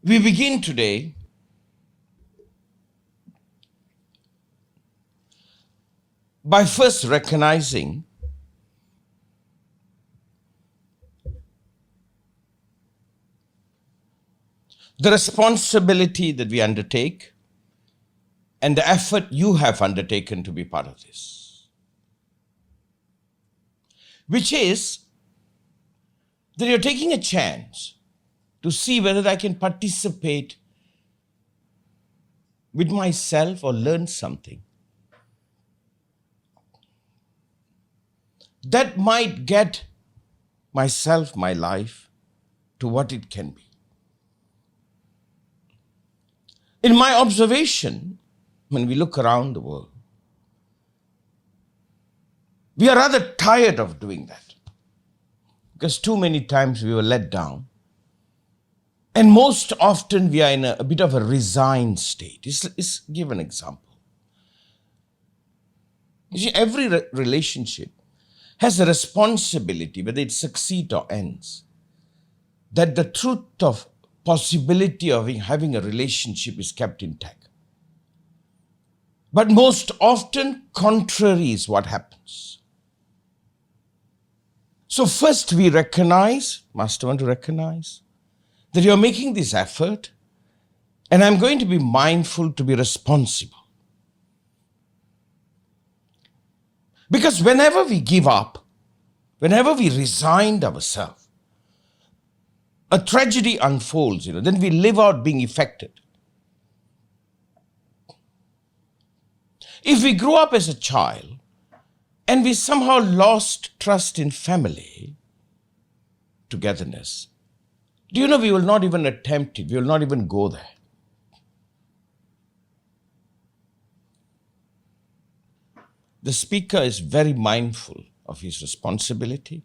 We begin today by first recognizing the responsibility that we undertake and the effort you have undertaken to be part of this, which is that you're taking a chance to see whether I can participate with myself or learn something that might get myself, my life, to what it can be. In my observation, when we look around the world, we are rather tired of doing that because too many times we were let down. And most often we are in a bit of a resigned state. Give an example. You see, every relationship has a responsibility, whether it succeeds or ends, that the truth of possibility of having a relationship is kept intact. But most often, contrary is what happens. So first we recognize, Master want to recognize, that you're making this effort and I'm going to be mindful to be responsible. Because whenever we give up, whenever we resign ourselves, a tragedy unfolds, then we live out being affected. If we grew up as a child and we somehow lost trust in family, togetherness, do you know we will not even attempt it, we will not even go there. The speaker is very mindful of his responsibility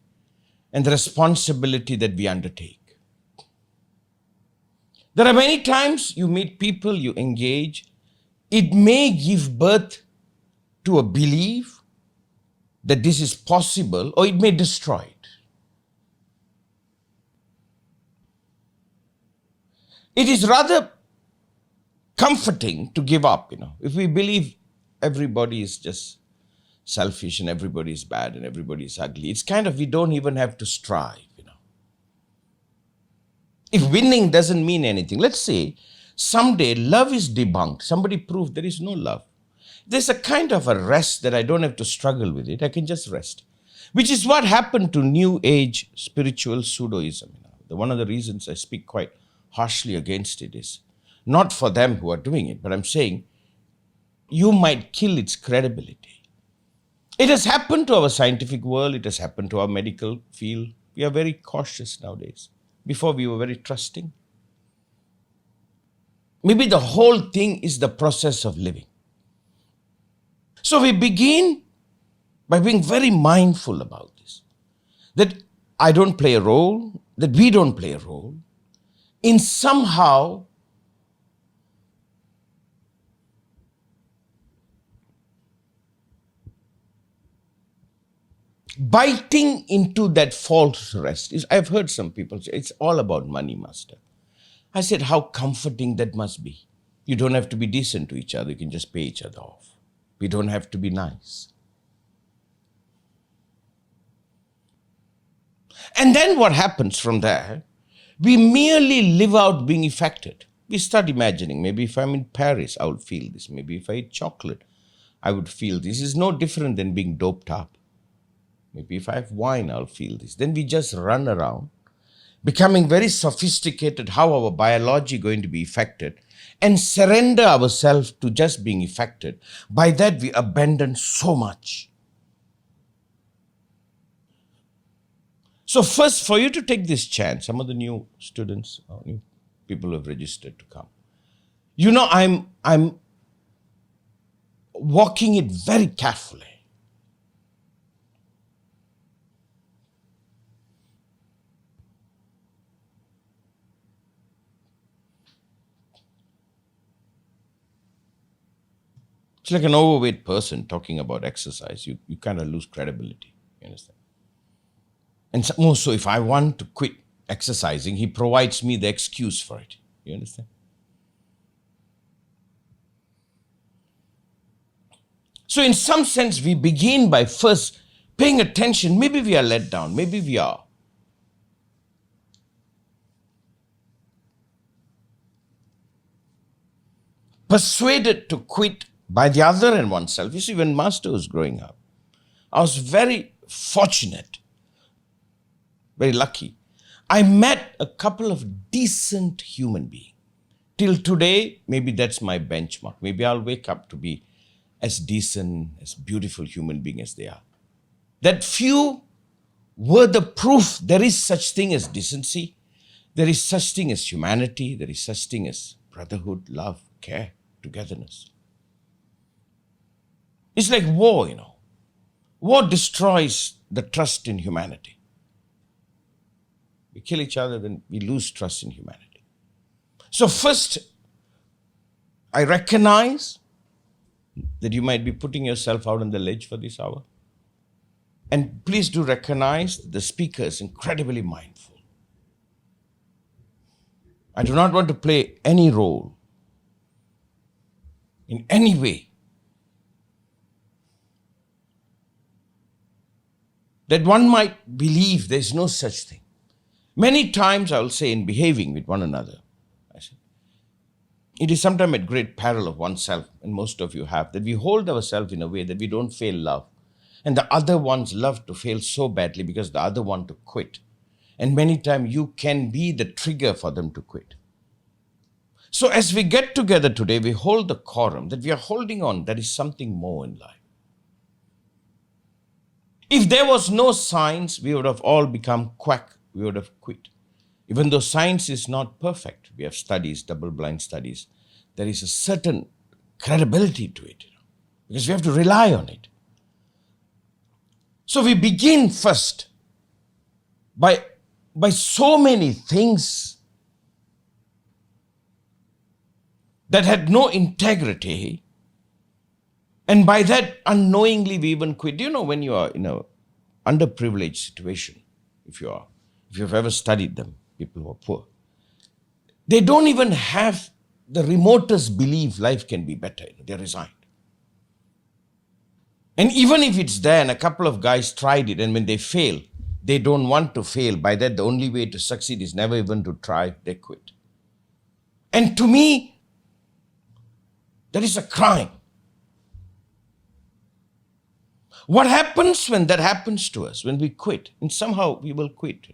and the responsibility that we undertake. There are many times you meet people, you engage, it may give birth to a belief that this is possible, or it may destroy it. It is rather comforting to give up, if we believe everybody is just selfish and everybody is bad and everybody is ugly. It's kind of, we don't even have to strive, If winning doesn't mean anything, let's say someday love is debunked. Somebody proved there is no love. There's a kind of a rest that I don't have to struggle with it. I can just rest, which is what happened to New Age spiritual pseudoism. One of the reasons I speak quite harshly against it is not for them who are doing it, but I'm saying you might kill its credibility. It has happened to our scientific world. It has happened to our medical field. We are very cautious nowadays. Before we were very trusting. Maybe the whole thing is the process of living. So we begin by being very mindful about this. That I don't play a role, that we don't play a role in somehow biting into that false rest. I've heard some people say, it's all about money, Master. I said, how comforting that must be. You don't have to be decent to each other. You can just pay each other off. We don't have to be nice. And then what happens from there? We merely live out being affected. We start imagining, maybe if I'm in Paris, I would feel this. Maybe if I eat chocolate, I would feel this. It's no different than being doped up. Maybe if I have wine, I'll feel this. Then we just run around, becoming very sophisticated, how our biology is going to be affected, and surrender ourselves to just being affected. By that, we abandon so much. So first, for you to take this chance, some of the new students, or new people who have registered to come, I'm walking it very carefully. It's like an overweight person talking about exercise. You kind of lose credibility. You understand? And more so, if I want to quit exercising, he provides me the excuse for it. You understand? So in some sense, we begin by first paying attention. Maybe we are let down. Maybe we are persuaded to quit by the other and oneself. You see, when Master was growing up, I was very fortunate, very lucky. I met a couple of decent human beings. Till today, maybe that's my benchmark. Maybe I'll wake up to be as decent, as beautiful human being as they are. That few were the proof there is such thing as decency, there is such thing as humanity, there is such thing as brotherhood, love, care, togetherness. It's like war, you know. War destroys the trust in humanity. We kill each other, then we lose trust in humanity. So first, I recognize that you might be putting yourself out on the ledge for this hour. And please do recognize that the speaker is incredibly mindful. I do not want to play any role in any way that one might believe there is no such thing. Many times I will say in behaving with one another, it is sometimes at great peril of oneself, and most of you have, that we hold ourselves in a way that we don't fail love. And the other ones love to fail so badly because the other want to quit. And many times you can be the trigger for them to quit. So as we get together today, we hold the quorum that we are holding on. There is something more in life. If there was no science, we would have all become quack. We would have quit. Even though science is not perfect, we have studies, double-blind studies, there is a certain credibility to it, because we have to rely on it. So we begin first by so many things that had no integrity, and by that unknowingly we even quit. Do you know when you are in an underprivileged situation, if you've ever studied them, people who are poor, they don't even have the remotest belief life can be better. They're resigned. And even if it's there and a couple of guys tried it, and when they fail, they don't want to fail. By that, the only way to succeed is never even to try. They quit. And to me, that is a crime. What happens when that happens to us, when we quit? And somehow we will quit,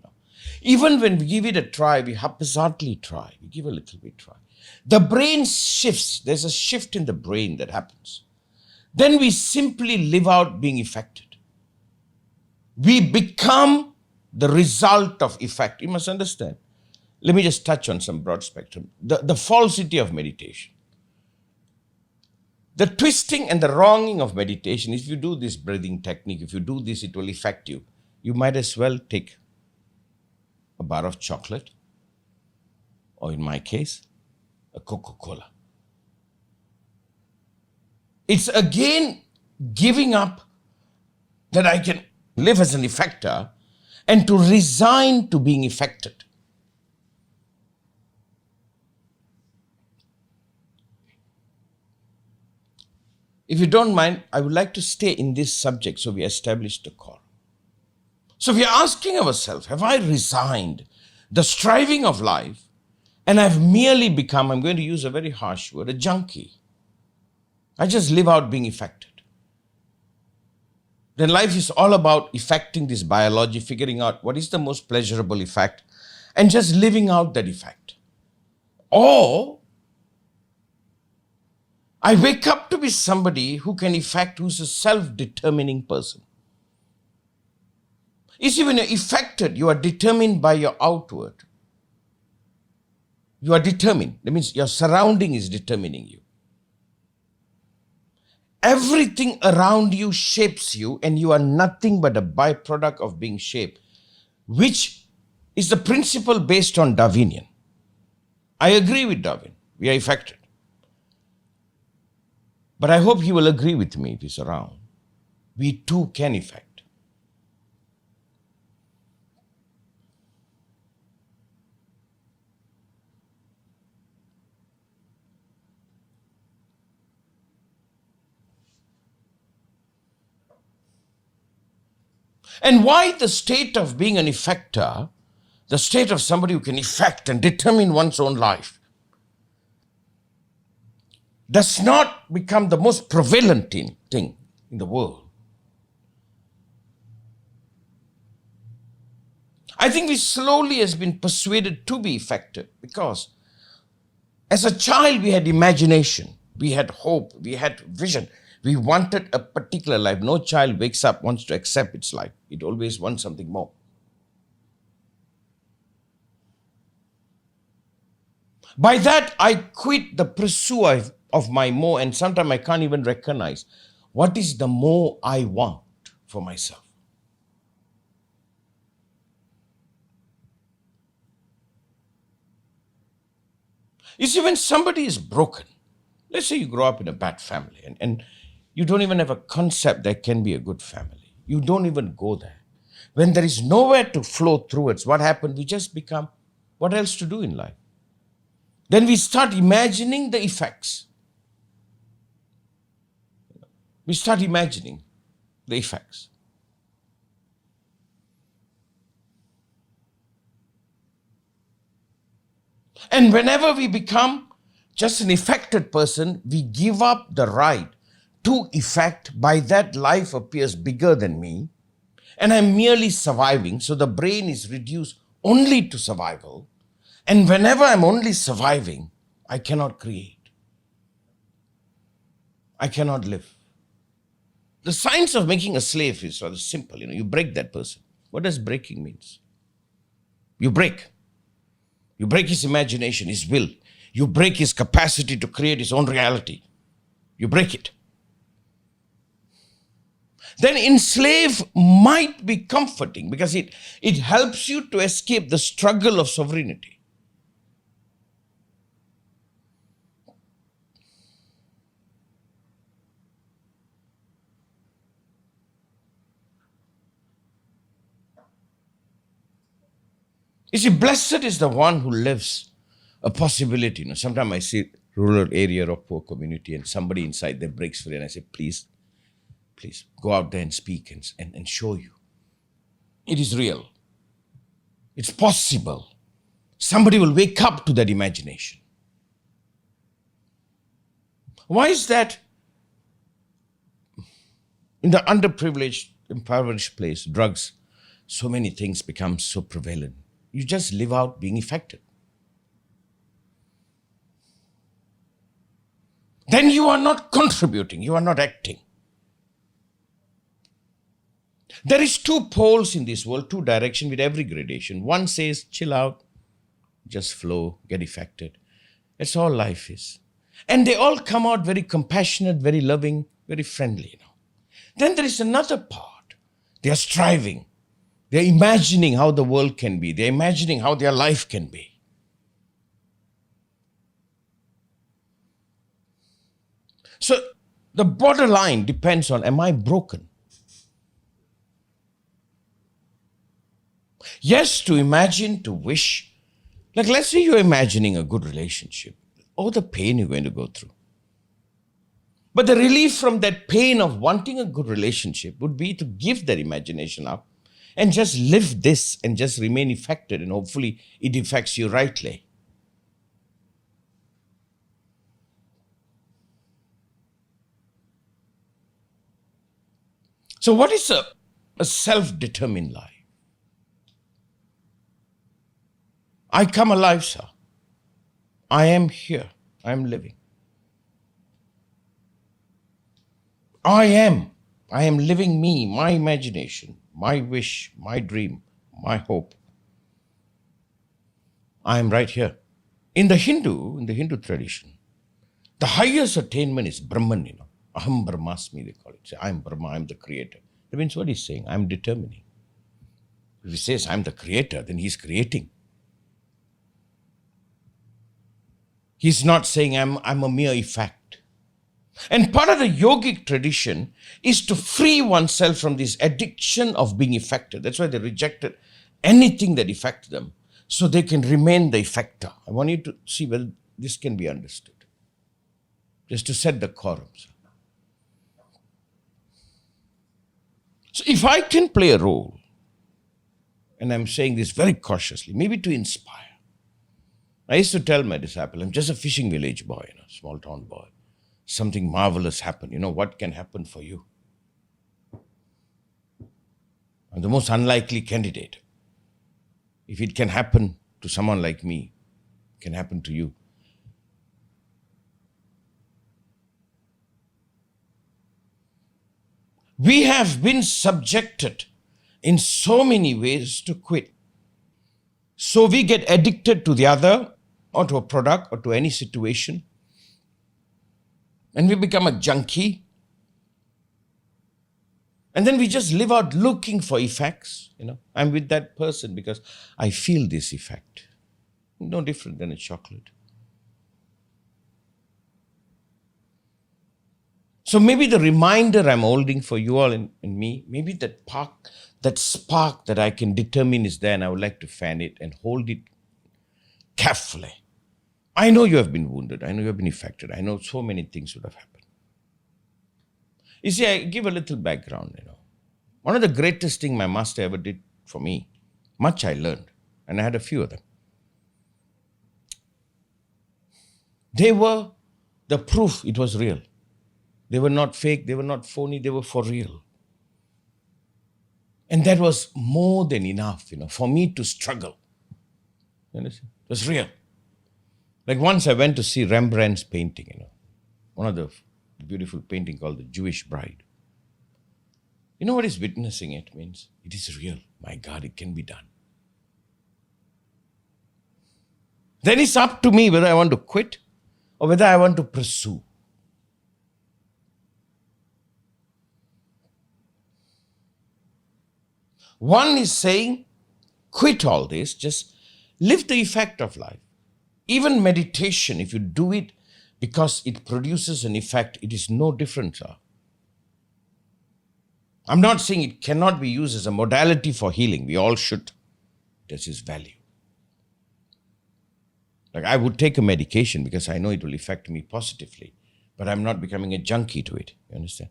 Even when we give it a try, we haphazardly try. We give a little bit try. The brain shifts. There's a shift in the brain that happens. Then we simply live out being affected. We become the result of effect. You must understand. Let me just touch on some broad spectrum. The falsity of meditation. The twisting and the wronging of meditation, if you do this breathing technique, if you do this, it will affect you. You might as well take a bar of chocolate, or in my case, a Coca-Cola. It's again giving up that I can live as an effector and to resign to being affected. If you don't mind, I would like to stay in this subject so we establish the core. So we are asking ourselves, have I resigned the striving of life and I've merely become, I'm going to use a very harsh word, a junkie? I just live out being affected. Then life is all about effecting this biology, figuring out what is the most pleasurable effect and just living out that effect. Or I wake up to be somebody who can effect, who's a self-determining person. You see, when you're affected, you are determined by your outward. You are determined. That means your surrounding is determining you. Everything around you shapes you, and you are nothing but a byproduct of being shaped, which is the principle based on Darwinian. I agree with Darwin. We are affected. But I hope he will agree with me if he's around. We too can affect. And why the state of being an effector, the state of somebody who can effect and determine one's own life, does not become the most prevalent thing in the world. I think we slowly has been persuaded to be effective because as a child we had imagination, we had hope, we had vision. We wanted a particular life. No child wakes up, wants to accept its life. It always wants something more. By that, I quit the pursuit of my more, and sometimes I can't even recognize what is the more I want for myself. You see, when somebody is broken, let's say you grow up in a bad family and you don't even have a concept there can be a good family. You don't even go there. When there is nowhere to flow through it, what happens? We just become, what else to do in life? Then we start imagining the effects. We start imagining the effects. And whenever we become just an affected person, we give up the right to effect. By that, life appears bigger than me, and I'm merely surviving. So the brain is reduced only to survival. And whenever I'm only surviving, I cannot create. I cannot live. The science of making a slave is rather simple. You break that person. What does breaking means? You break. You break his imagination, his will. You break his capacity to create his own reality. You break it. Then enslave might be comforting because it helps you to escape the struggle of sovereignty. You see, blessed is the one who lives a possibility. Sometimes I see rural area of poor community and somebody inside there breaks free and I say, please go out there and speak and show you. It is real. It's possible. Somebody will wake up to that imagination. Why is that in the underprivileged, impoverished place, drugs, so many things become so prevalent? You just live out being affected. Then you are not contributing, you are not acting. There is two poles in this world, two directions with every gradation. One says, chill out, just flow, get affected. That's all life is. And they all come out very compassionate, very loving, very friendly. Then there is another part. They are striving. They're imagining how the world can be. They're imagining how their life can be. So the borderline depends on, am I broken? Yes, to imagine, to wish. Like let's say you're imagining a good relationship. All the pain you're going to go through. But the relief from that pain of wanting a good relationship would be to give that imagination up and just live this and just remain affected, and hopefully it affects you rightly. So what is a self-determined life? I come alive, sir. I am here. I am living. I am living me, my imagination, my wish, my dream, my hope. I am right here. In the Hindu tradition, the highest attainment is Brahman, Aham Brahmasmi, they call it. Say, I'm Brahma, I'm the creator. That means what he's saying, I'm determining. If he says I'm the creator, then he's creating. He's not saying I'm a mere effect. And part of the yogic tradition is to free oneself from this addiction of being affected. That's why they rejected anything that affects them, so they can remain the effector. I want you to see whether this can be understood. Just to set the quorums. So if I can play a role, and I'm saying this very cautiously, maybe to inspire. I used to tell my disciple, I'm just a fishing village boy, small town boy. Something marvelous happened. What can happen for you? I'm the most unlikely candidate. If it can happen to someone like me, it can happen to you. We have been subjected in so many ways to quit. So we get addicted to the other, or to a product, or to any situation. And we become a junkie. And then we just live out looking for effects. I'm with that person because I feel this effect. No different than a chocolate. So maybe the reminder I'm holding for you all and me, maybe that spark that I can determine is there, and I would like to fan it and hold it carefully. I know you have been wounded. I know you have been affected. I know so many things would have happened. You see, I give a little background. One of the greatest things my master ever did for me, much I learned, and I had a few of them. They were the proof it was real. They were not fake, they were not phony, they were for real. And that was more than enough, for me to struggle. You understand? It was real. Like once I went to see Rembrandt's painting, one of the beautiful painting called The Jewish Bride. You know what is witnessing it means? It is real. My God, it can be done. Then it's up to me whether I want to quit or whether I want to pursue. One is saying, quit all this, just live the effect of life. Even meditation, if you do it because it produces an effect, it is no different, sir. I'm not saying it cannot be used as a modality for healing. We all should. That's its value. Like I would take a medication because I know it will affect me positively, but I'm not becoming a junkie to it. You understand?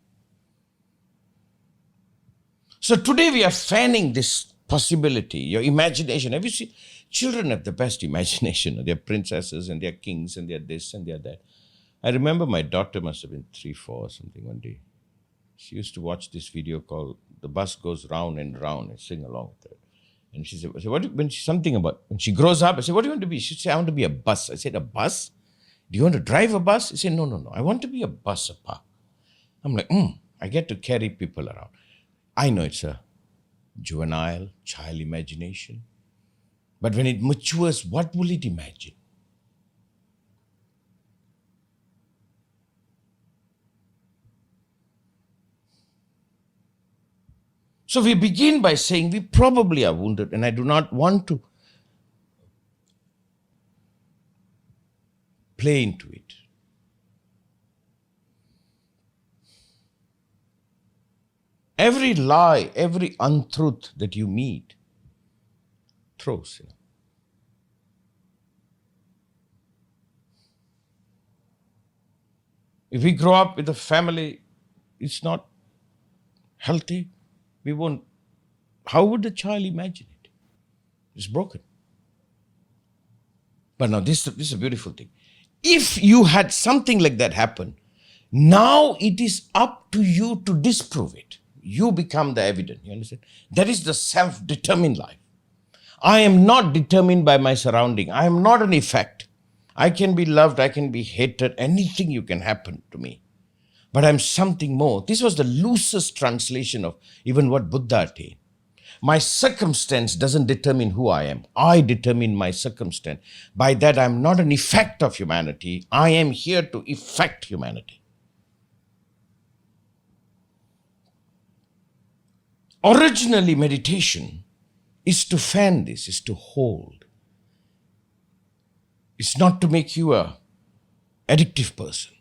So today we are fanning this possibility, your imagination. Have you seen? Children have the best imagination. They're princesses and they're kings and they're this and they're that. I remember my daughter must have been 3, 4 or something one day. She used to watch this video called The Bus Goes Round and Round and sing along with her. And she said, when she grows up, I said, what do you want to be? She said, I want to be a bus. I said, a bus? Do you want to drive a bus? She said, no. I want to be a bus, Appa. I'm like, I get to carry people around. I know it's a juvenile, child imagination. But when it matures, what will it imagine? So we begin by saying we probably are wounded, and I do not want to play into it. Every lie, every untruth that you meet throws. If we grow up with a family, it's not healthy, we won't. How would the child imagine it? It's broken. But now this is a beautiful thing. If you had something like that happen, now it is up to you to disprove it. You become the evidence. You understand? That is the self-determined life. I am not determined by my surrounding. I am not an effect. I can be loved, I can be hated, anything you can happen to me. But I'm something more. This was the loosest translation of even what Buddha attained. My circumstance doesn't determine who I am. I determine my circumstance. By that, I'm not an effect of humanity. I am here to effect humanity. Originally, meditation is to fan this, is to hold. It's not to make you an addictive person.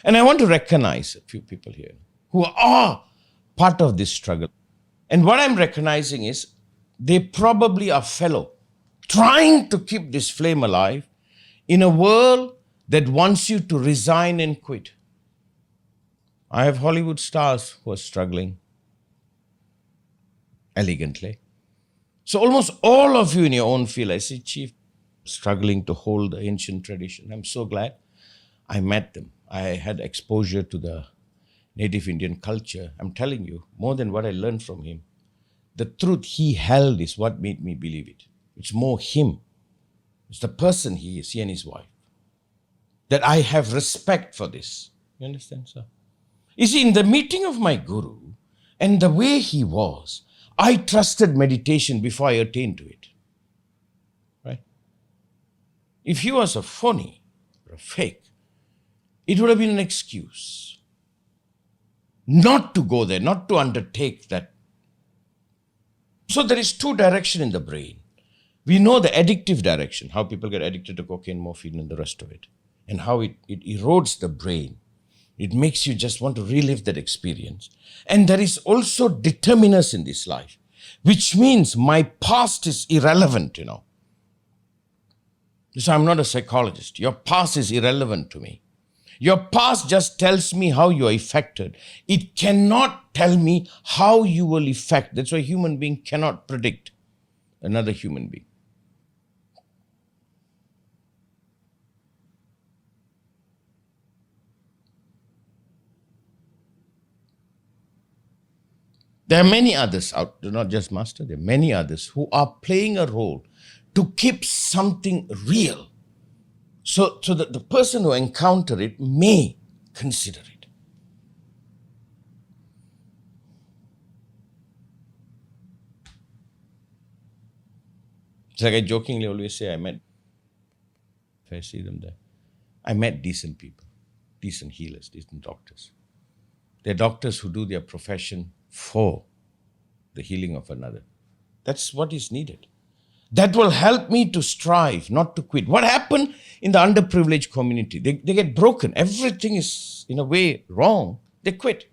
And I want to recognize a few people here who are part of this struggle. And what I'm recognizing is they probably are fellow, trying to keep this flame alive in a world that wants you to resign and quit. I have Hollywood stars who are struggling elegantly. So almost all of you in your own field, I see Chief struggling to hold the ancient tradition. I'm so glad I met them. I had exposure to the native Indian culture. I'm telling you, more than what I learned from him, the truth he held is what made me believe it. It's more him. It's the person he is, he and his wife. That I have respect for this. You understand, sir? You see, in the meeting of my guru and the way he was, I trusted meditation before I attained to it. Right? If he was a phony or a fake, it would have been an excuse not to go there, not to undertake that. So there is two directions in the brain. We know the addictive direction, how people get addicted to cocaine, morphine, and the rest of it, and how it erodes the brain. It makes you just want to relive that experience. And there is also determiners in this life, which means my past is irrelevant, you know. So I'm not a psychologist. Your past is irrelevant to me. Your past just tells me how you are affected. It cannot tell me how you will affect. That's why a human being cannot predict another human being. There are many others out, not just Master, there are many others who are playing a role to keep something real. So that the person who encounter it may consider it. It's like I jokingly always say, if I see them there, I met decent people, decent healers, decent doctors. They're doctors who do their profession for the healing of another. That's what is needed. That will help me to strive, not to quit. What happened in the underprivileged community? They get broken. Everything is, in a way, wrong. They quit.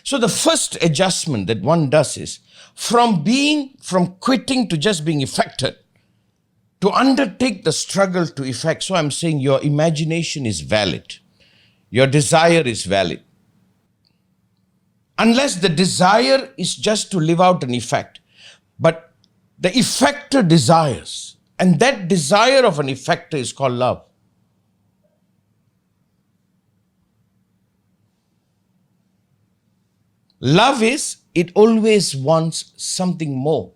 So the first adjustment that one does is from quitting to just being affected, to undertake the struggle to effect. So I'm saying your imagination is valid. Your desire is valid. Unless the desire is just to live out an effect, but the effector desires, and that desire of an effector is called love. Love is, it always wants something more.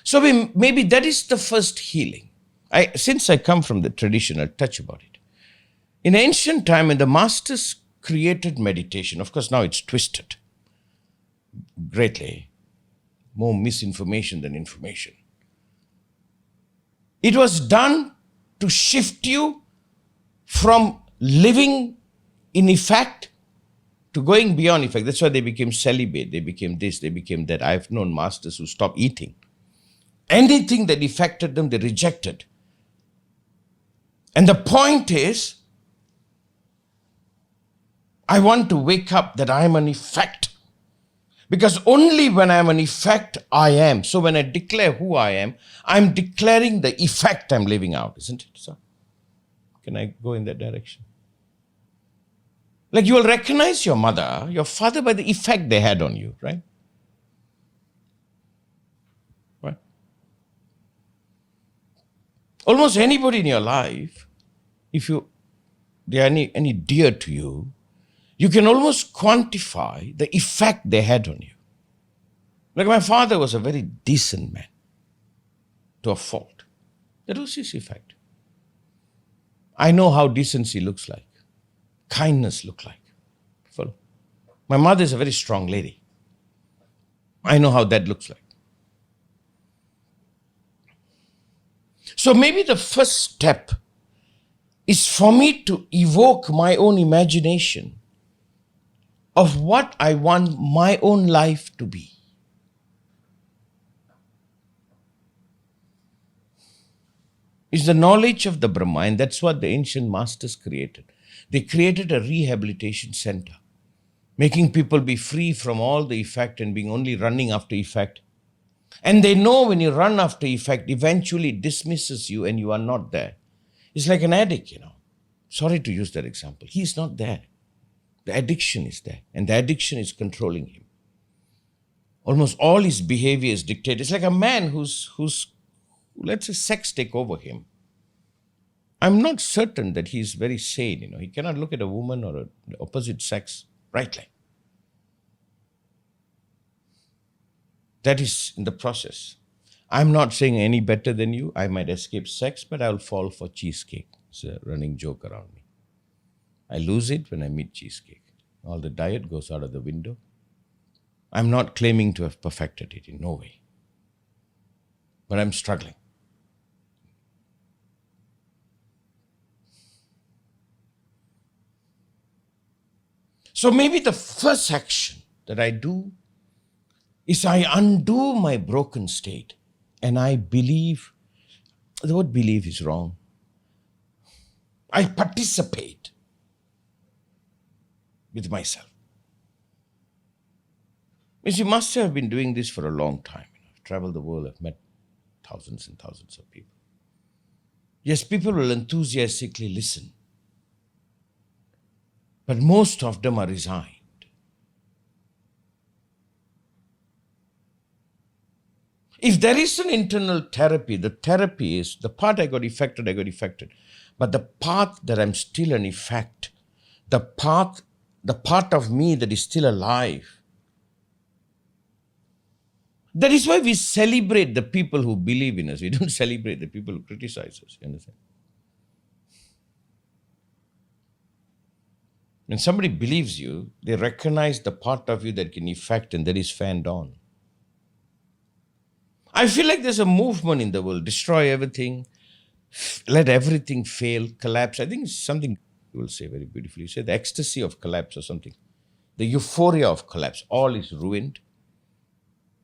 So maybe that is the first healing. Since I come from the tradition, I'll touch about it. In ancient time, when the masters created meditation, of course now it's twisted greatly, more misinformation than information. It was done to shift you from living in effect to going beyond effect. That's why they became celibate, they became this, they became that. I've known masters who stopped eating. Anything that affected them, they rejected. And the point is, I want to wake up that I am an effect. Because only when I am an effect, I am. So when I declare who I am, I'm declaring the effect I'm living out, isn't it? So, can I go in that direction? Like you will recognize your mother, your father by the effect they had on you, right? Right? Almost anybody in your life, if they are any dear to you, you can almost quantify the effect they had on you. Like my father was a very decent man, to a fault. That was his effect. I know how decency looks like, kindness looks like. Follow? My mother is a very strong lady. I know how that looks like. So maybe the first step is for me to evoke my own imagination of what I want my own life to be. It's the knowledge of the Brahma, and that's what the ancient masters created. They created a rehabilitation center, making people be free from all the effect and being only running after effect. And they know when you run after effect, eventually dismisses you and you are not there. It's like an addict, Sorry to use that example. He's not there. The addiction is there, and the addiction is controlling him. Almost all his behavior is dictated. It's like a man who's let's say sex take over him. I'm not certain that he's very sane, He cannot look at a woman or the opposite sex rightly. That is in the process. I'm not saying any better than you. I might escape sex, but I'll fall for cheesecake. It's a running joke around me. I lose it when I meet cheesecake. All the diet goes out of the window. I'm not claiming to have perfected it, in no way. But I'm struggling. So maybe the first action that I do is I undo my broken state and I believe. The word believe is wrong. I participate with myself. You must have been doing this for a long time. I've traveled the world, I've met thousands and thousands of people. Yes, people will enthusiastically listen, but most of them are resigned. If there is an internal therapy, the therapy is the part I got affected. But the part that I'm still an effect, the part of me that is still alive. That is why we celebrate the people who believe in us. We don't celebrate the people who criticize us. You understand? When somebody believes you, they recognize the part of you that can affect and that is fanned on. I feel like there's a movement in the world, destroy everything, let everything fail, collapse. I think it's something you will say very beautifully. You say the ecstasy of collapse or something. The euphoria of collapse. All is ruined.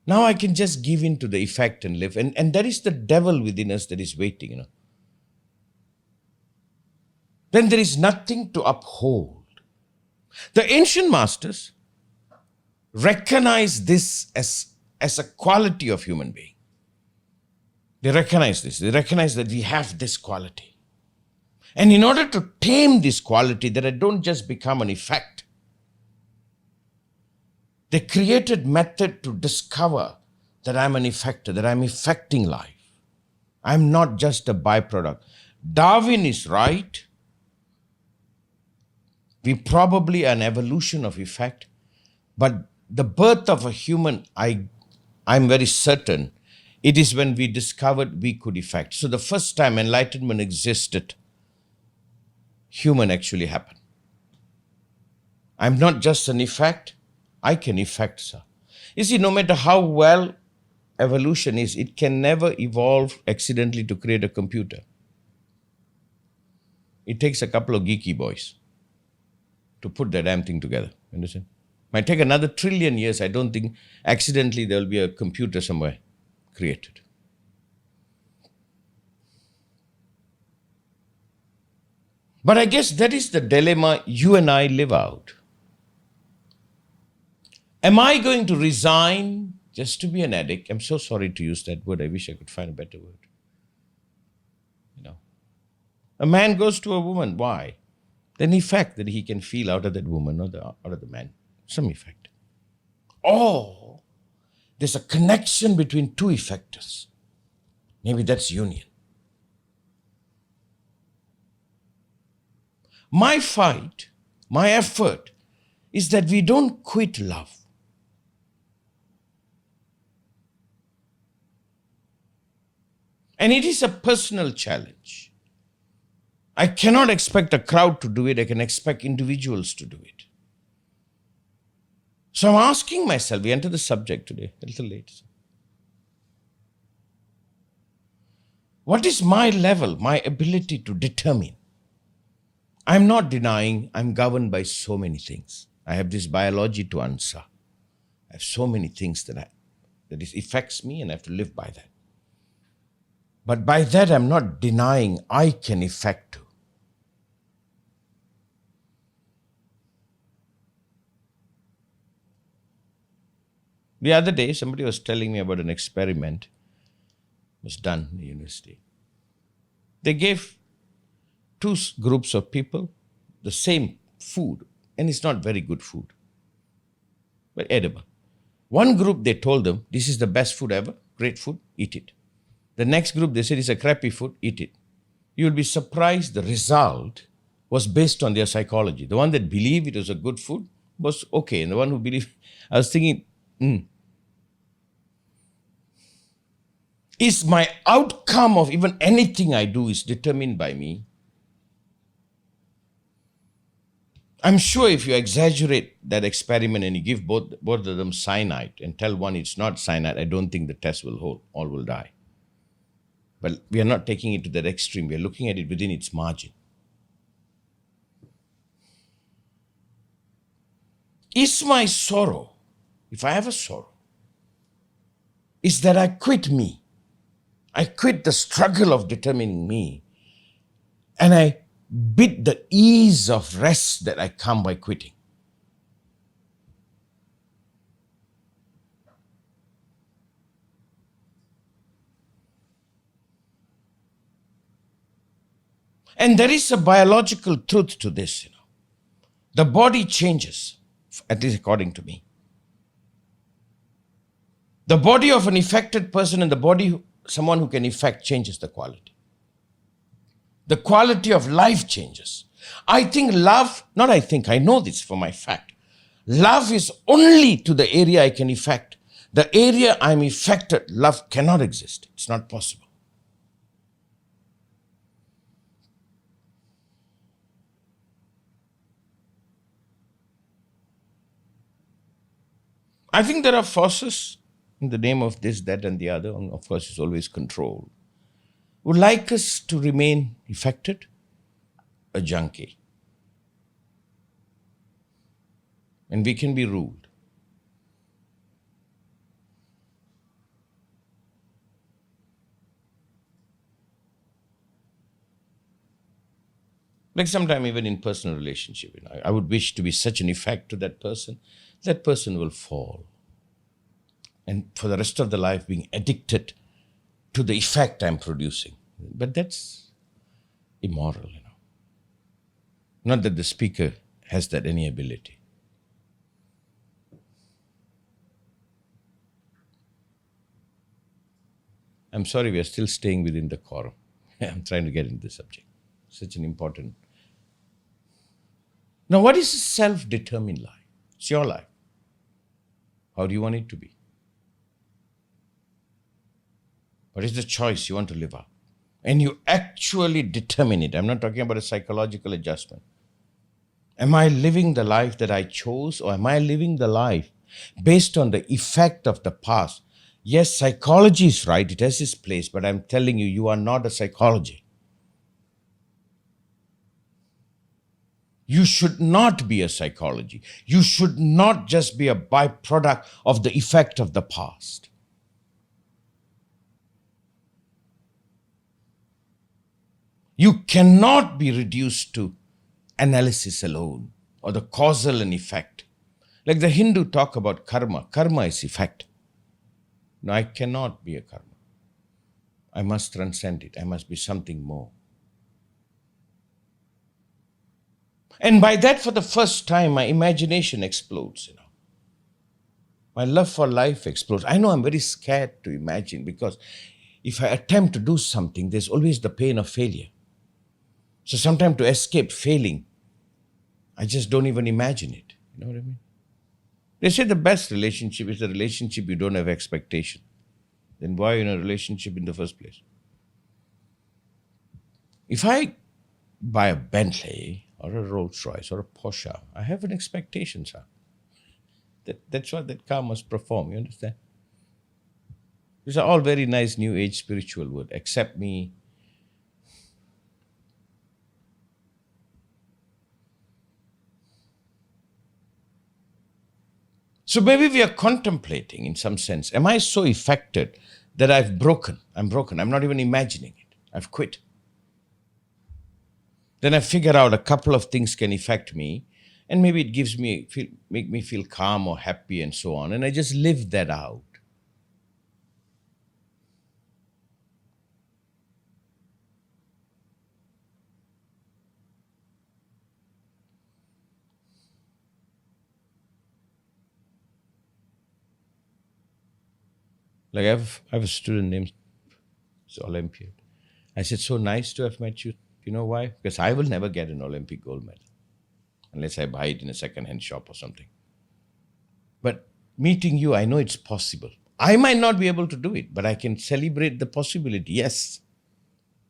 Now I can just give in to the effect and live. And that is the devil within us that is waiting, Then there is nothing to uphold. The ancient masters recognize this as a quality of human being. They recognize this. They recognize that we have this quality. And in order to tame this quality, that I don't just become an effect, they created method to discover that I'm an effector, that I'm effecting life. I'm not just a byproduct. Darwin is right. We probably are an evolution of effect, but the birth of a human, I'm very certain, it is when we discovered we could effect. So the first time enlightenment existed, human actually happened. I'm not just an effect, I can effect, sir. You see, no matter how well evolution is, it can never evolve accidentally to create a computer. It takes a couple of geeky boys to put that damn thing together. Understand? Might take another 1 trillion years. I don't think accidentally there will be a computer somewhere created. But I guess that is the dilemma you and I live out. Am I going to resign just to be an addict? I'm so sorry to use that word. I wish I could find a better word. A man goes to a woman. Why? Then effect that he can feel out of that woman or out of the man. Some effect. Or there's a connection between two effectors. Maybe that's union. My fight, my effort is that we don't quit love. And it is a personal challenge. I cannot expect a crowd to do it. I can expect individuals to do it. So I'm asking myself, we enter the subject today, a little late. What is my level, my ability to determine? I'm not denying I'm governed by so many things. I have this biology to answer. I have so many things that affects me and I have to live by that. But by that I'm not denying I can effect too. The other day, somebody was telling me about an experiment was done in the university. They gave two groups of people the same food, and it's not very good food, but edible. One group, they told them, this is the best food ever, great food, eat it. The next group, they said, it's a crappy food, eat it. You'll be surprised the result was based on their psychology. The one that believed it was a good food was okay, and the one who believed, I was thinking, is my outcome of even anything I do is determined by me? I'm sure if you exaggerate that experiment and you give both of them cyanide and tell one it's not cyanide, I don't think the test will hold. All will die. But we are not taking it to that extreme. We are looking at it within its margin. Is my sorrow, if I have a sorrow, is that I quit me. I quit the struggle of determining me, and I bid the ease of rest that I come by quitting. And there is a biological truth to this. The body changes, at least according to me. The body of an affected person and the body someone who can affect changes the quality. The quality of life changes. I think love, not I think, I know this for my fact. Love is only to the area I can affect. The area I'm affected, love cannot exist. It's not possible. I think there are forces in the name of this, that, and the other, and of course, it's always control, would like us to remain affected, a junkie. And we can be ruled. Like sometime even in personal relationship, I would wish to be such an effect to that person will fall. And for the rest of the life being addicted to the effect I'm producing. But that's immoral, Not that the speaker has that any ability. I'm sorry, we are still staying within the quorum. I'm trying to get into the subject. Such an important. Now, what is a self-determined life? It's your life. How do you want it to be? What is the choice you want to live out? And you actually determine it. I'm not talking about a psychological adjustment. Am I living the life that I chose, or am I living the life based on the effect of the past? Yes, psychology is right. It has its place, but I'm telling you, you are not a psychology. You should not be a psychology. You should not just be a byproduct of the effect of the past. You cannot be reduced to analysis alone or the causal and effect. Like the Hindu talk about karma. Karma is effect. No, I cannot be a karma. I must transcend it. I must be something more. And by that, for the first time, my imagination explodes, My love for life explodes. I know I'm very scared to imagine, because if I attempt to do something, there's always the pain of failure. So sometimes to escape failing, I just don't even imagine it. You know what I mean? They say the best relationship is the relationship you don't have expectation. Then why are you in a relationship in the first place? If I buy a Bentley or a Rolls Royce or a Porsche, I have an expectation, sir. That's what that car must perform, you understand? These are all very nice new age spiritual words. Accept me. So maybe we are contemplating, in some sense, am I so affected that I've broken? I'm broken. I'm not even imagining it. I've quit. Then I figure out a couple of things can affect me, And maybe it make me feel calm or happy and so on. And I just live that out. Like I have a student named Olympiad. I said, so nice to have met you. You know why? Because I will never get an Olympic gold medal unless I buy it in a second-hand shop or something. But meeting you, I know it's possible. I might not be able to do it, but I can celebrate the possibility. Yes.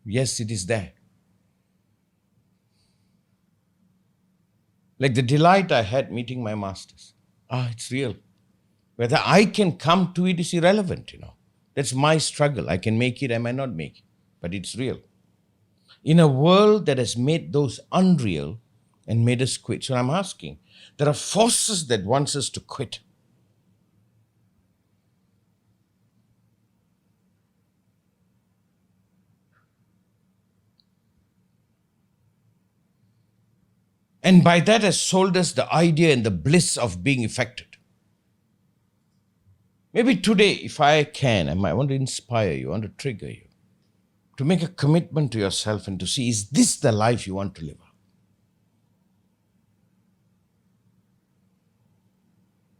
Yes, it is there. Like the delight I had meeting my masters. It's real. Whether I can come to it is irrelevant, That's my struggle. I can make it, I might not make it, but it's real. In a world that has made those unreal and made us quit. So I'm asking, there are forces that wants us to quit. And by that has sold us the idea and the bliss of being affected. Maybe today, if I can, I might want to inspire you, I want to trigger you, to make a commitment to yourself and to see, is this the life you want to live?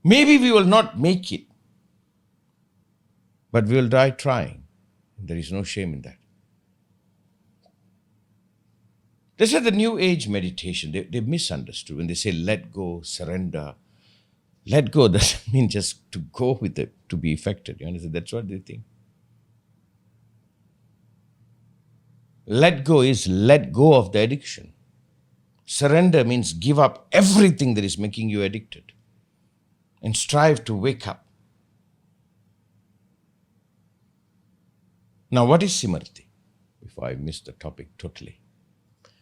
Maybe we will not make it, but we will die trying. There is no shame in that. This is the New Age meditation. They misunderstood when they say let go, surrender. Let go doesn't mean just to go with it, to be affected. You understand? That's what they think. Let go is let go of the addiction. Surrender means give up everything that is making you addicted and strive to wake up. Now, what is Simrti? Before I miss the topic totally.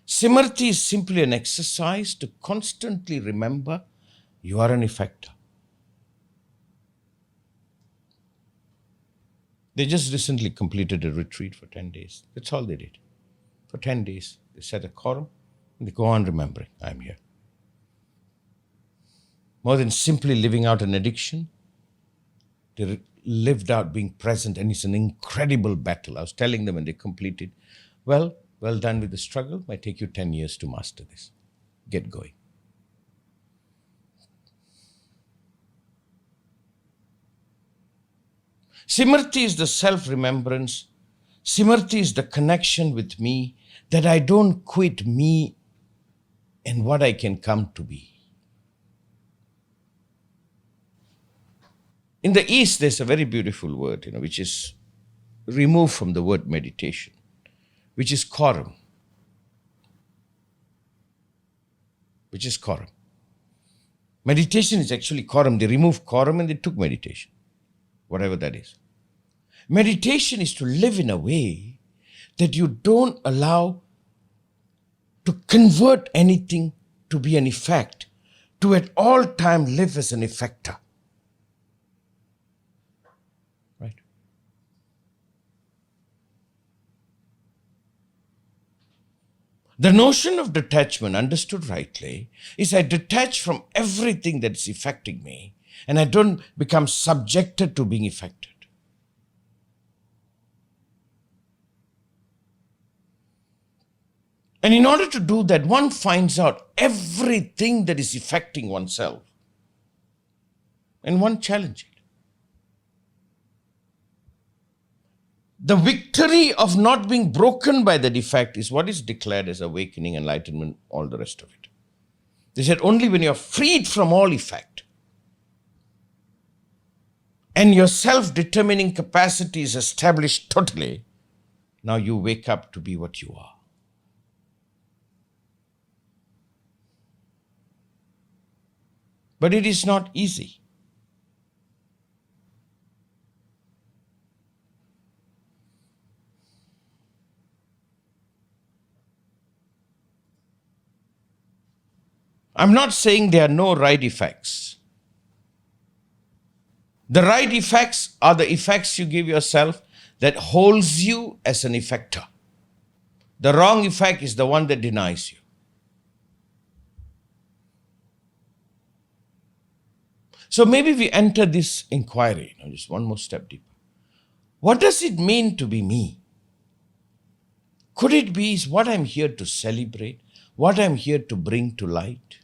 Simrti is simply an exercise to constantly remember you are an effector. They just recently completed a retreat for 10 days. That's all they did. For 10 days, they set a quorum and they go on remembering, I'm here. More than simply living out an addiction, they lived out being present, and it's an incredible battle. I was telling them when they completed, well done with the struggle. Might take you 10 years to master this. Get going. Simrti is the self-remembrance. Simrti is the connection with me, that I don't quit me and what I can come to be. In the East, there's a very beautiful word, which is removed from the word meditation, which is quorum. Which is quorum. Meditation is actually quorum. They removed quorum and they took meditation, whatever that is. Meditation is to live in a way that you don't allow to convert anything to be an effect, to at all time live as an effector. Right? The notion of detachment, understood rightly, is I detach from everything that's affecting me and I don't become subjected to being affected. And in order to do that, one finds out everything that is affecting oneself and one challenge it. The victory of not being broken by the defect is what is declared as awakening, enlightenment, all the rest of it. They said only when you're freed from all effect and your self-determining capacity is established totally, now you wake up to be what you are. But it is not easy. I'm not saying there are no right effects. The right effects are the effects you give yourself that holds you as an effector. The wrong effect is the one that denies you. So maybe we enter this inquiry, just one more step deeper. What does it mean to be me? Could it be is what I'm here to celebrate, what I'm here to bring to light?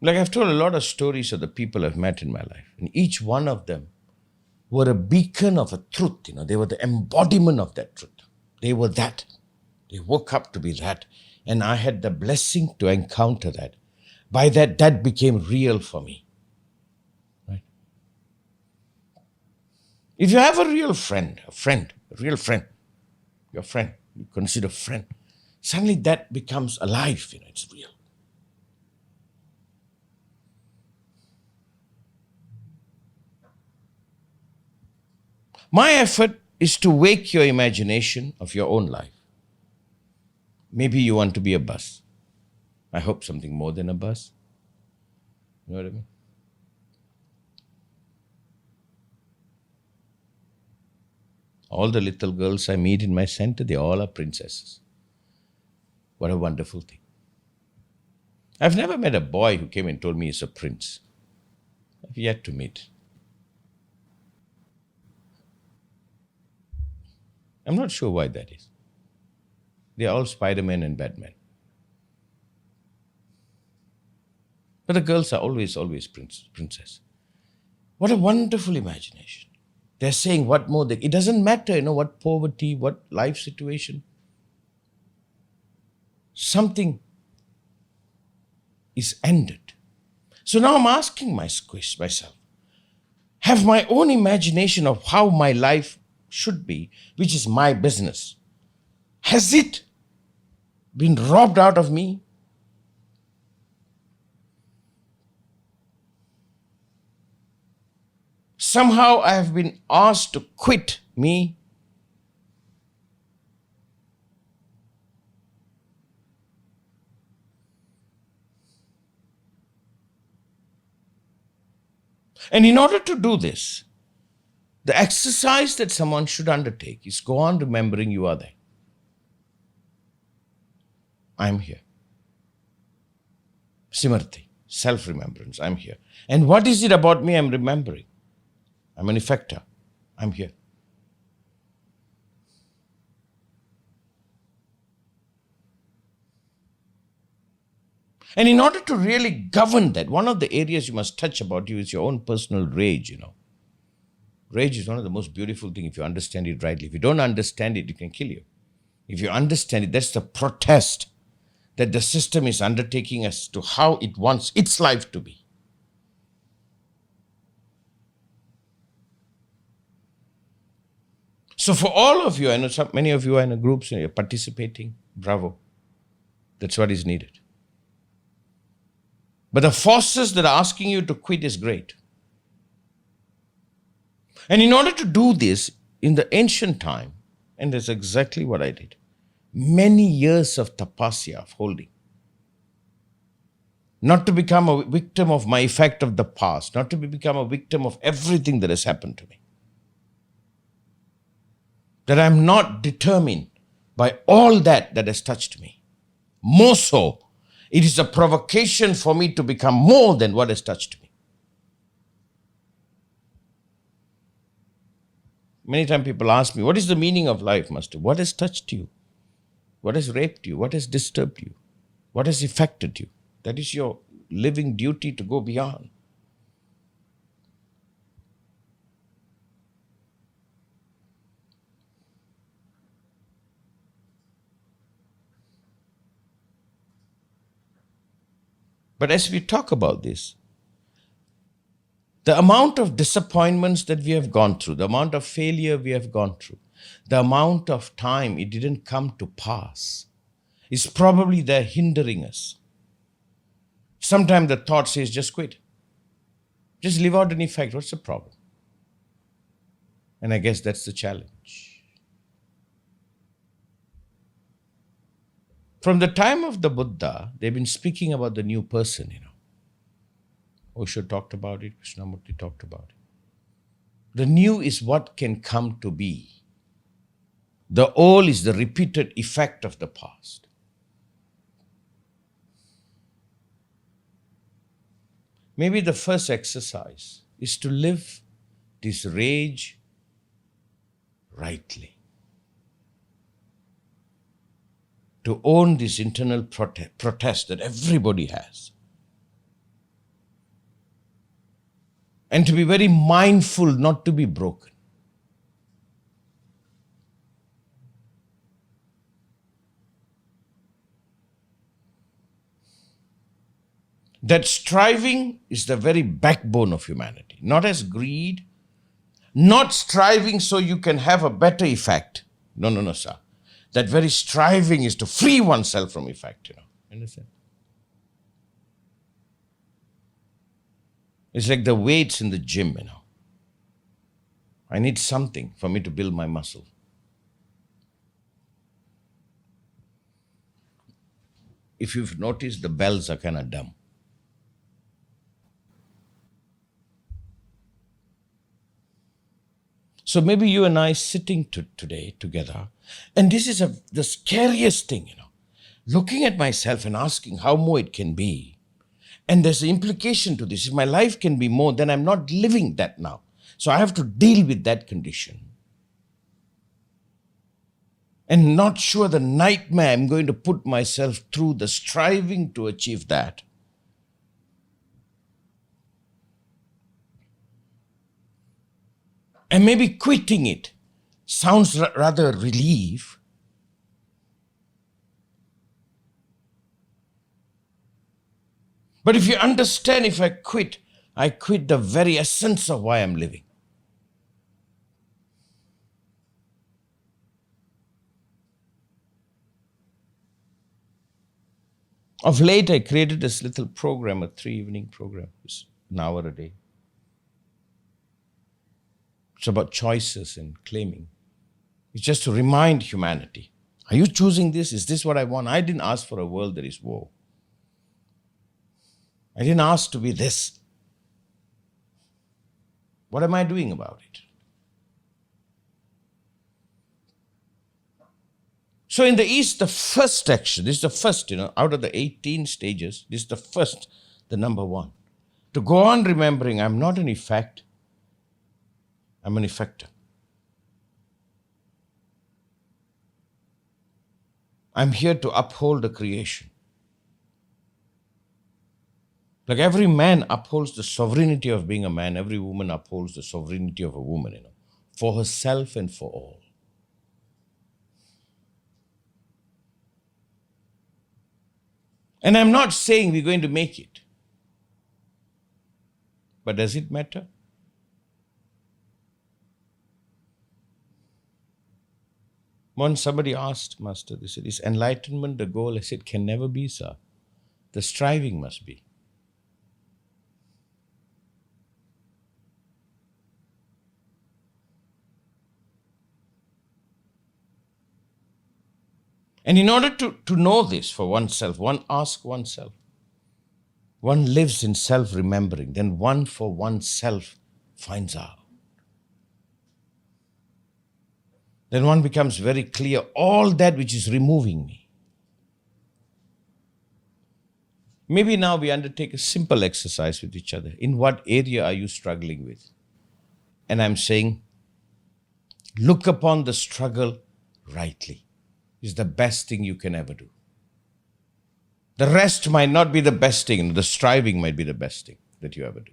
Like I've told a lot of stories of the people I've met in my life, and each one of them were a beacon of a truth. They were the embodiment of that truth. They were that. They woke up to be that. And I had the blessing to encounter that. By that became real for me. Right? If you have a real friend, your friend, you consider friend, suddenly that becomes alive, it's real. My effort is to wake your imagination of your own life. Maybe you want to be a bus. I hope something more than a bus. You know what I mean? All the little girls I meet in my center, they all are princesses. What a wonderful thing. I've never met a boy who came and told me he's a prince. I've yet to meet. I'm not sure why that is. They're all Spider-Man and Batman. But the girls are always princess. What a wonderful imagination. They're saying what more it doesn't matter, what poverty, what life situation. Something is ended. So now I'm asking myself, have my own imagination of how my life should be, which is my business, has it been robbed out of me? Somehow I have been asked to quit me. And in order to do this, the exercise that someone should undertake is go on remembering you are there. I'm here. Simarti, self-remembrance, I'm here. And what is it about me I'm remembering? I'm an effector. I'm here. And in order to really govern that, one of the areas you must touch about you is your own personal rage, Rage is one of the most beautiful things if you understand it rightly. If you don't understand it, it can kill you. If you understand it, that's the protest that the system is undertaking as to how it wants its life to be. So for all of you, I know many of you are in a groups and you're participating. Bravo. That's what is needed. But the forces that are asking you to quit is great. And in order to do this, in the ancient time, and that's exactly what I did, many years of tapasya, of holding. Not to become a victim of my effect of the past, not to become a victim of everything that has happened to me. That I'm not determined by all that has touched me. More so, it is a provocation for me to become more than what has touched me. Many times people ask me, what is the meaning of life, Master? What has touched you? What has raped you? What has disturbed you? What has affected you? That is your living duty to go beyond. But as we talk about this, the amount of disappointments that we have gone through, the amount of failure we have gone through, the amount of time it didn't come to pass is probably there hindering us. Sometimes the thought says, just quit. Just live out an effect. What's the problem? And I guess that's the challenge. From the time of the Buddha, they've been speaking about the new person, Osho talked about it, Krishnamurti talked about it. The new is what can come to be The all is the repeated effect of the past. Maybe the first exercise is to live this rage rightly. To own this internal protest that everybody has. And to be very mindful not to be broken. That striving is the very backbone of humanity. Not as greed, not striving so you can have a better effect. No, sir. That very striving is to free oneself from effect, Understand? It's like the weights in the gym, I need something for me to build my muscle. If you've noticed, the bells are kind of dumb. So maybe you and I sitting today together, and this is the scariest thing, looking at myself and asking how more it can be. And there's an implication to this. If my life can be more, then I'm not living that now. So I have to deal with that condition. And not sure the nightmare I'm going to put myself through, the striving to achieve that. And maybe quitting it sounds rather relief. But if you understand, if I quit the very essence of why I'm living. Of late, I created this little program, a 3-evening program. It's an hour a day. It's about choices and claiming. It's just to remind humanity. Are you choosing this? Is this what I want? I didn't ask for a world that is war. I didn't ask to be this. What am I doing about it? So in the East, the first action, this is the first, out of the 18 stages, this is the first, the number one. To go on remembering, I'm not an effect, I'm an effector. I'm here to uphold the creation. Like every man upholds the sovereignty of being a man, every woman upholds the sovereignty of a woman, for herself and for all. And I'm not saying we're going to make it. But does it matter? Once somebody asked, Master, they said, is enlightenment the goal? I said, can never be, sir. The striving must be. And in order to know this for oneself, one asks oneself. One lives in self-remembering. Then one for oneself finds out. Then one becomes very clear, all that which is removing me. Maybe now we undertake a simple exercise with each other. In what area are you struggling with? And I'm saying, look upon the struggle rightly. Is the best thing you can ever do. The rest might not be the best thing. The striving might be the best thing that you ever do.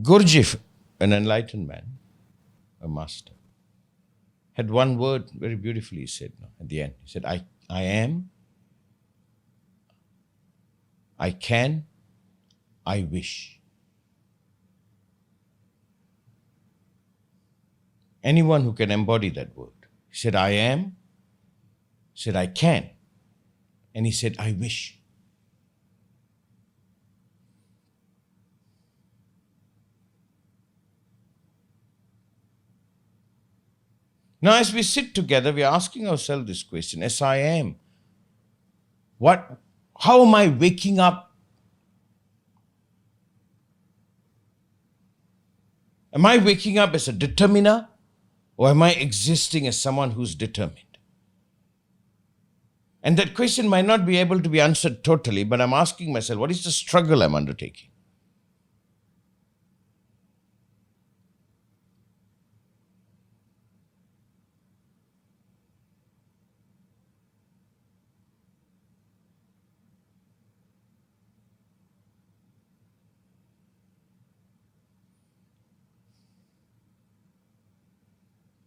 Gurdjieff, an enlightened man, a master, had one word very beautifully, he said at the end. He said, I am, I can, I wish. Anyone who can embody that word. He said, I am, he said, I can, and he said, I wish. Now, as we sit together, we are asking ourselves this question: as I am, how am I waking up? Am I waking up as a determiner, or am I existing as someone who's determined? And that question might not be able to be answered totally, but I'm asking myself, what is the struggle I'm undertaking?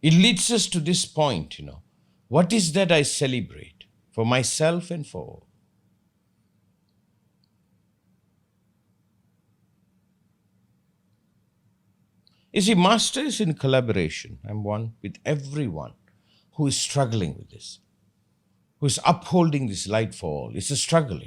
It leads us to this point, What is that I celebrate for myself and for all? You see, Master is in collaboration. I'm one with everyone who is struggling with this, who is upholding this light for all. It's a struggle.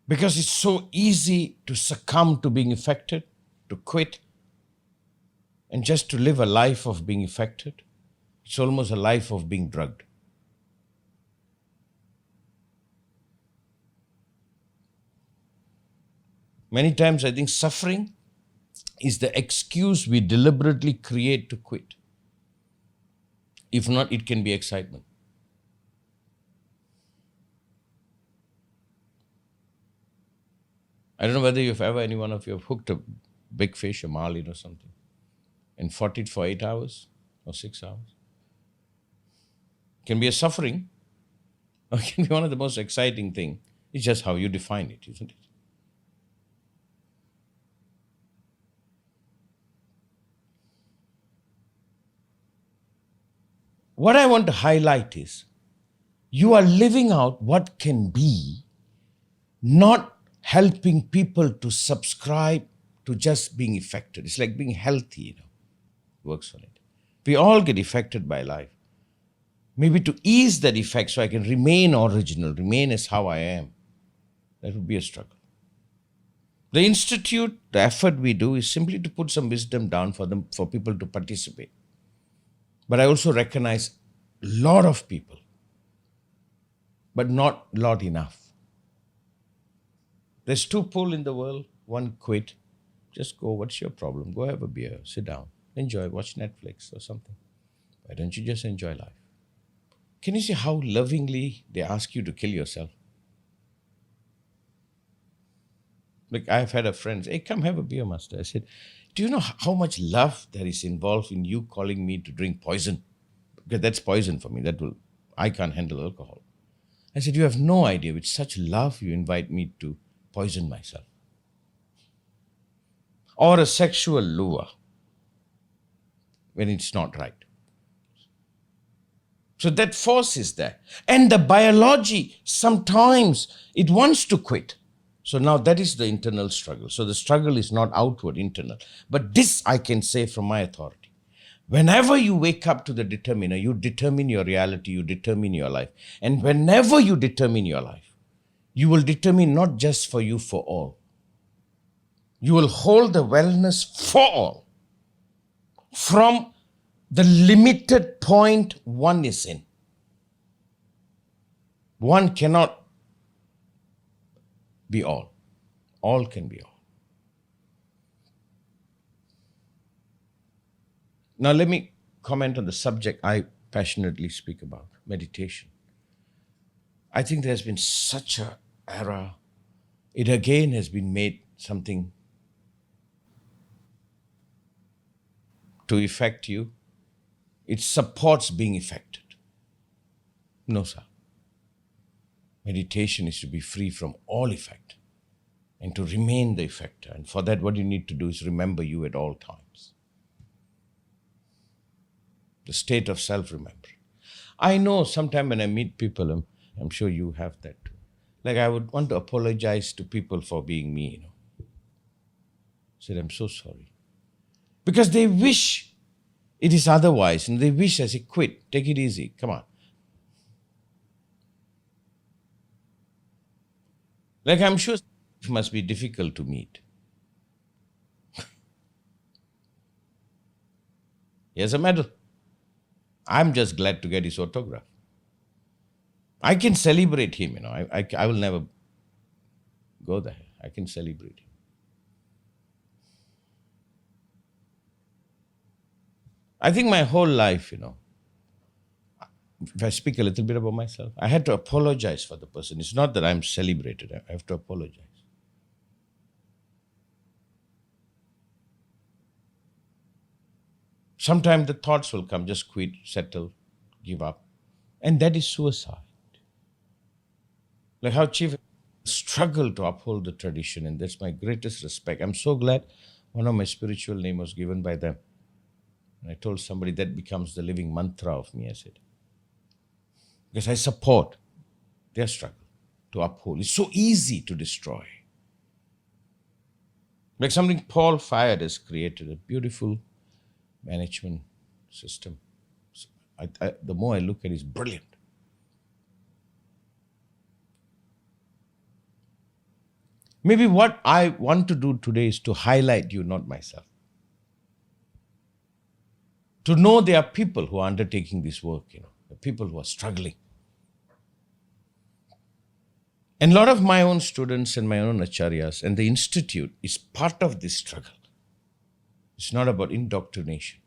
Because it's so easy to succumb to being affected, to quit, and just to live a life of being affected. It's almost a life of being drugged. Many times I think suffering is the excuse we deliberately create to quit. If not, it can be excitement. I don't know whether any one of you have hooked a big fish, a marlin or something, and fought it for 8 hours or 6 hours. It can be a suffering, or it can be one of the most exciting things. It's just how you define it, isn't it? What I want to highlight is you are living out what can be, not helping people to subscribe to just being affected. It's like being healthy, works on it. We all get affected by life. Maybe to ease that effect so I can remain original, remain as how I am, that would be a struggle. The institute, the effort we do is simply to put some wisdom down for people to participate. But I also recognize a lot of people, but not a lot enough. There's 2 pull in the world. One, quit. Just go, what's your problem? Go have a beer, sit down, enjoy, watch Netflix or something. Why don't you just enjoy life? Can you see how lovingly they ask you to kill yourself? Like I've had a friend say, hey, come have a beer, Master. I said, do you know how much love there is involved in you calling me to drink poison? Because that's poison for me. I can't handle alcohol. I said, you have no idea with such love you invite me to poison myself. Or a sexual lure when it's not right. So that force is there. And the biology, sometimes it wants to quit. So now that is the internal struggle. So the struggle is not outward, internal. But this I can say from my authority. Whenever you wake up to the determiner, you determine your reality, you determine your life. And whenever you determine your life, you will determine not just for you, for all. You will hold the wellness for all. From the limited point one is in. One cannot be all. All can be all. Now let me comment on the subject I passionately speak about, meditation. I think there has been such an era. It again has been made something to affect you. It supports being affected. No, sir. Meditation is to be free from all effect and to remain the effector. And for that, what you need to do is remember you at all times. The state of self-remembering. I know sometimes when I meet people, I'm sure you have that too. Like I would want to apologize to people for being me, Said, I'm so sorry. Because they wish it is otherwise. And they wish I say, quit, take it easy, come on. Like I'm sure it must be difficult to meet. He has a medal. I'm just glad to get his autograph. I can celebrate him, I will never go there. I can celebrate him. I think my whole life, if I speak a little bit about myself, I had to apologize for the person. It's not that I'm celebrated. I have to apologize. Sometimes the thoughts will come, just quit, settle, give up. And that is suicide. Like how Chief struggled to uphold the tradition, and that's my greatest respect. I'm so glad one of my spiritual name was given by them. And I told somebody that becomes the living mantra of me, I said. Because I support their struggle to uphold. It's so easy to destroy. Like something Paul Fayed has created, a beautiful management system. So the more I look at it, it's brilliant. Maybe what I want to do today is to highlight you, not myself. To know there are people who are undertaking this work, the people who are struggling. And a lot of my own students and my own acharyas and the institute is part of this struggle. It's not about indoctrination.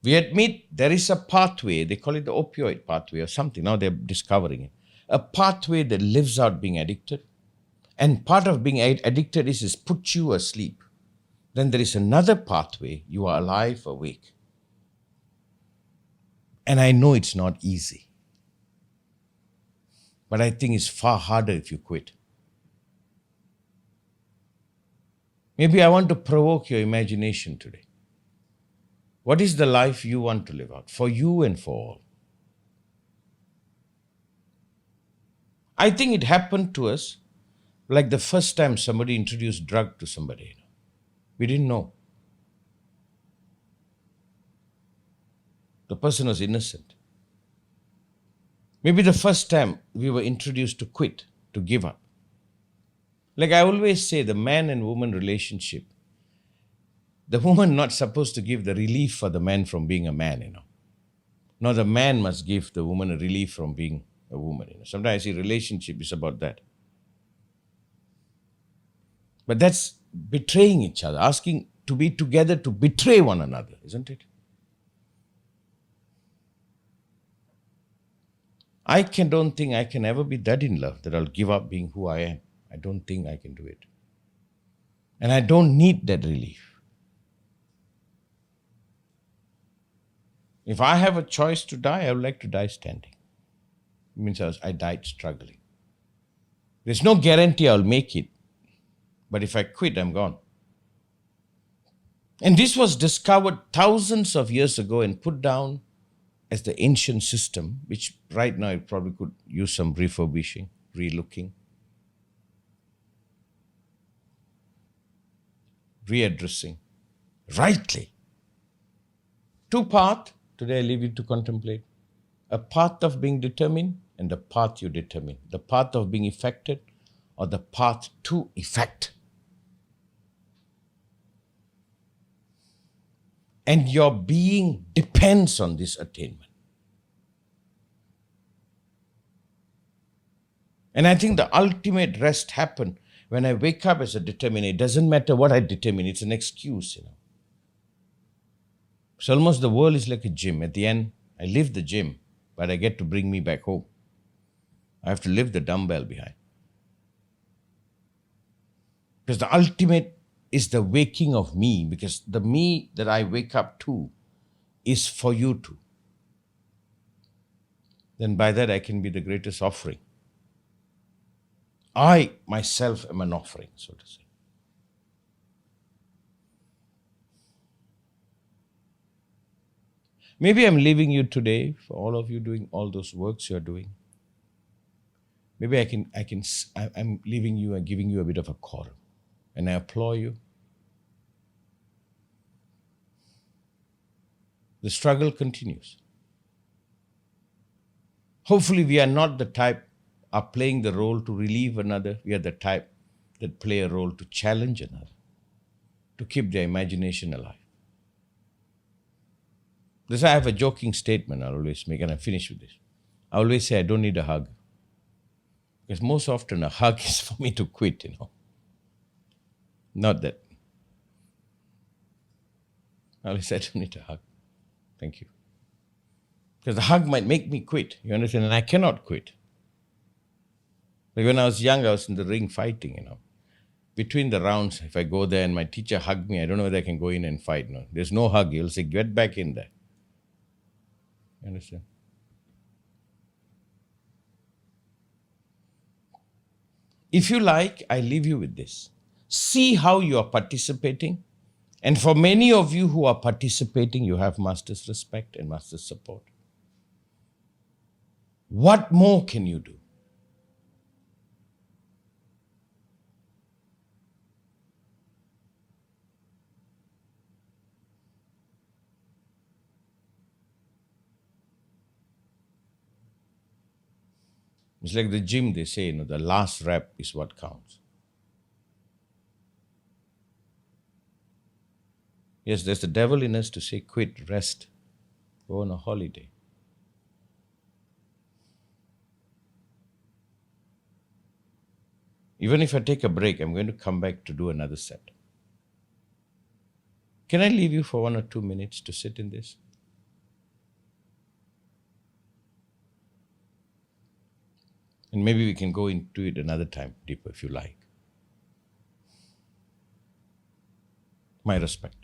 We admit there is a pathway, they call it the opioid pathway or something, now they're discovering it. A pathway that lives out being addicted. And part of being addicted is put you asleep. Then there is another pathway, you are alive, awake. And I know it's not easy. But I think it's far harder if you quit. Maybe I want to provoke your imagination today. What is the life you want to live out for you and for all? I think it happened to us like the first time somebody introduced drug to somebody. We didn't know. The person was innocent. Maybe the first time we were introduced to quit, to give up. Like I always say, the man and woman relationship, the woman not supposed to give the relief for the man from being a man, No, the man must give the woman a relief from being a woman. Sometimes I see relationship is about that. But that's betraying each other, asking to be together to betray one another, isn't it? I don't think I can ever be that in love that I'll give up being who I am. I don't think I can do it. And I don't need that relief. If I have a choice to die, I would like to die standing. It means I died struggling. There's no guarantee I'll make it. But if I quit, I'm gone. And this was discovered thousands of years ago and put down as the ancient system, which right now it probably could use some refurbishing, relooking, readdressing, rightly. Two paths, today I leave you to contemplate. A path of being determined and the path you determine. The path of being effected or the path to effect. And your being depends on this attainment. And I think the ultimate rest happens when I wake up as a determined. It doesn't matter what I determine, it's an excuse, So almost the world is like a gym. At the end, I leave the gym, but I get to bring me back home. I have to leave the dumbbell behind. Because the ultimate is the waking of me, because the me that I wake up to is for you to. Then by that I can be the greatest offering. I myself am an offering, so to say. Maybe I'm leaving you today, for all of you doing all those works you're doing. Maybe I'm leaving you and giving you a bit of a call. And I applaud you. The struggle continues. Hopefully we are not the type are playing the role to relieve another. We are the type that play a role to challenge another, to keep their imagination alive. This I have a joking statement I'll always make, and I finish with this. I always say I don't need a hug. Because most often a hug is for me to quit, Not that. I always say I don't need a hug. Thank you. Because the hug might make me quit, you understand? And I cannot quit. Like when I was young, I was in the ring fighting, Between the rounds, if I go there and my teacher hugged me, I don't know whether I can go in and fight. No, there's no hug. He'll say, get back in there. You understand? If you like, I leave you with this. See how you are participating. And for many of you who are participating, you have Master's respect and Master's support. What more can you do? It's like the gym, they say, the last rep is what counts. Yes, there's the devil in us to say, quit, rest, go on a holiday. Even if I take a break, I'm going to come back to do another set. Can I leave you for 1 or 2 minutes to sit in this? And maybe we can go into it another time deeper if you like. My respect.